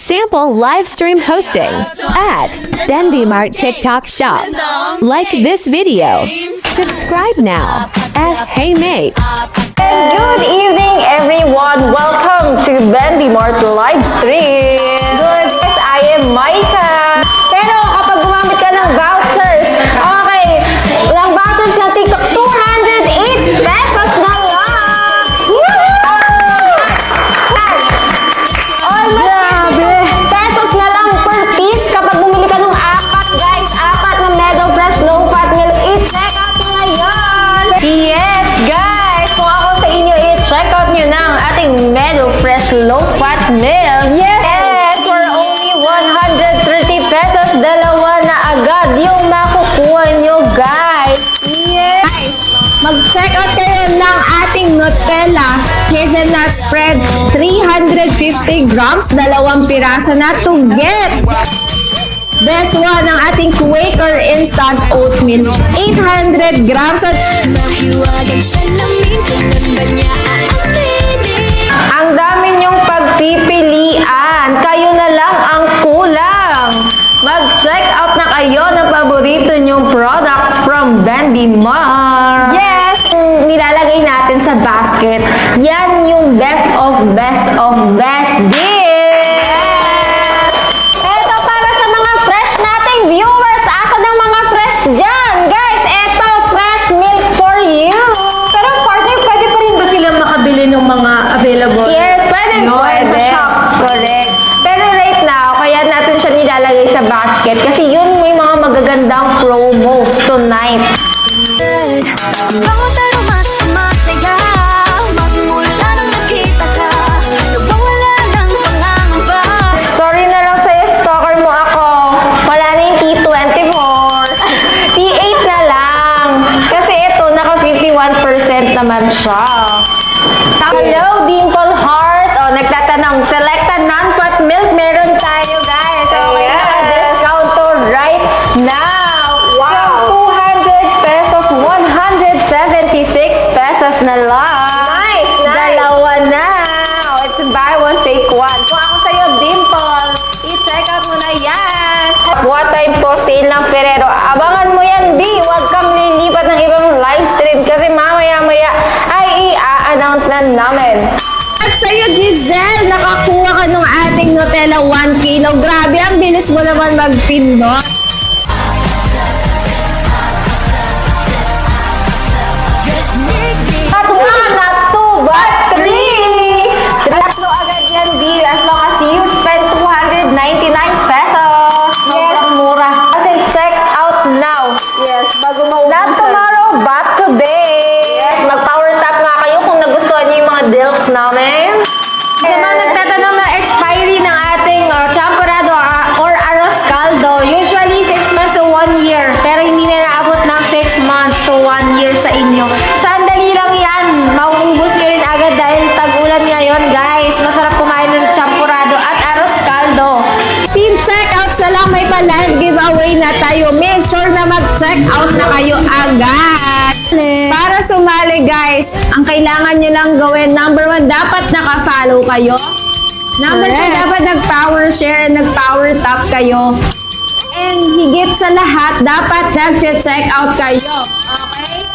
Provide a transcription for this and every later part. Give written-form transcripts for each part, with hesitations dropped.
Sample live stream hosting at BenBMart TikTok Shop. Like this video. Subscribe now at Hey Mates. And good evening, everyone. Welcome to BenBMart live stream. Good, guys, I am Micah. Pero kapag gumamit ka ng vouchers, okay, ng vouchers na TikTok, 208 pesos na lang. Almost 50 pesos na lang per piece kapag bumili ka ng apat, guys. Apat na Meadow Fresh Low Fat Milk. I-check out nyo na yan. Yes, guys. Kung ako sa inyo, i-check out nyo na ang ating Meadow Fresh Low Fat Milk. Yes, for only 130 pesos, dalawa na agad yung makukuha nyo, guys. Yes. Guys, mag-check out kayo ng ating Nutella Hazelnut Spread 350 grams, dalawang piraso na to get. This one, ang ating Quaker Instant Oatmeal 800 grams at Mahiwagang salamin, kailan ba niya aaminin? Ang dami nyong pagpipilian. Kayo na lang ang kulang. Mag-check out na kayo ng paborito nyong products from BenBMart. Yes! Nilalagay natin sa basket. Yan yung best of best of best deals. Ito para sa mga fresh nating viewers. Asan ang mga fresh dyan? Guys, ito, fresh milk for you. pero partner, pwede pa rin ba silang makabili ng mga available? Yes, pwede sa shop. Correct. Pero right now, kaya natin siya nilalagay sa basket kasi yun may mga magagandang promos tonight. Bango pero mas masaya, magmula nang nakita ka, nawawala ng pangangamba. Sorry na lang sa'yo, stalker mo ako. Wala na yung T24. T8 na lang. Kasi ito, naka 51% naman siya. Hello, Dimple Heart. O, nagtatanong, selected non-fat milk meron tayo, guys. Okay, naka-discount to right now. Wow. From 200 pesos, 176 pesos na lang. Nice. Dalawa na. Oh, it's buy one, take one. Kung ako sa'yo, Dimple, i-check out mo na yan. What time po sale ng Ferrero? Abangan mo yan, B. Huwag kang lilipat ng ibang live stream kasi mamaya-maya ay i-announce na namin. At sa'yo, Giselle, nakakuha ka ng ating Nutella 1 kilo. Grabe, ang bilis mo naman mag-pindot. Not one, not two, but three! Tatlo agad yan, B. As long as you spend 299 pesos. Sobrang mura. Kasi check out now. Yes, bago Not tomorrow, but today. Yes, mag-power tap nga kayo kung nagustuhan niyo yung mga deals namin. Sa mga nagtatanong ng expiry ng ating champorado or arroz caldo, usually 6 months to 1 year. Pero hindi na naabot ng 6 months to 1 year sa inyo. Sandali lang yan. Mauubos nyo rin agad dahil tag-ulan ngayon, guys. Masarap kumain ng champorado at arroz caldo. Team checkouts na lang, may pa-live giveaway na tayo. Make sure na mag-check out na kayo agad. Para sumali, guys, ang kailangan nyo lang gawin, number 1, dapat naka-follow kayo. Number 2, dapat nag-power share and nag-power tap kayo. And higit sa lahat, dapat nag-check out kayo. Okay?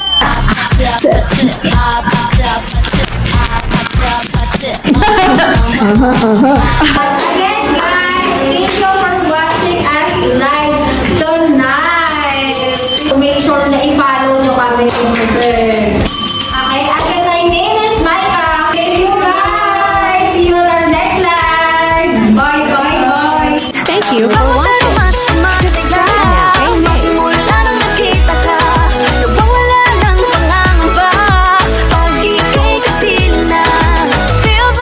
Again, guys, thank you for watching us live tonight. Make sure na i-follow nyo kami.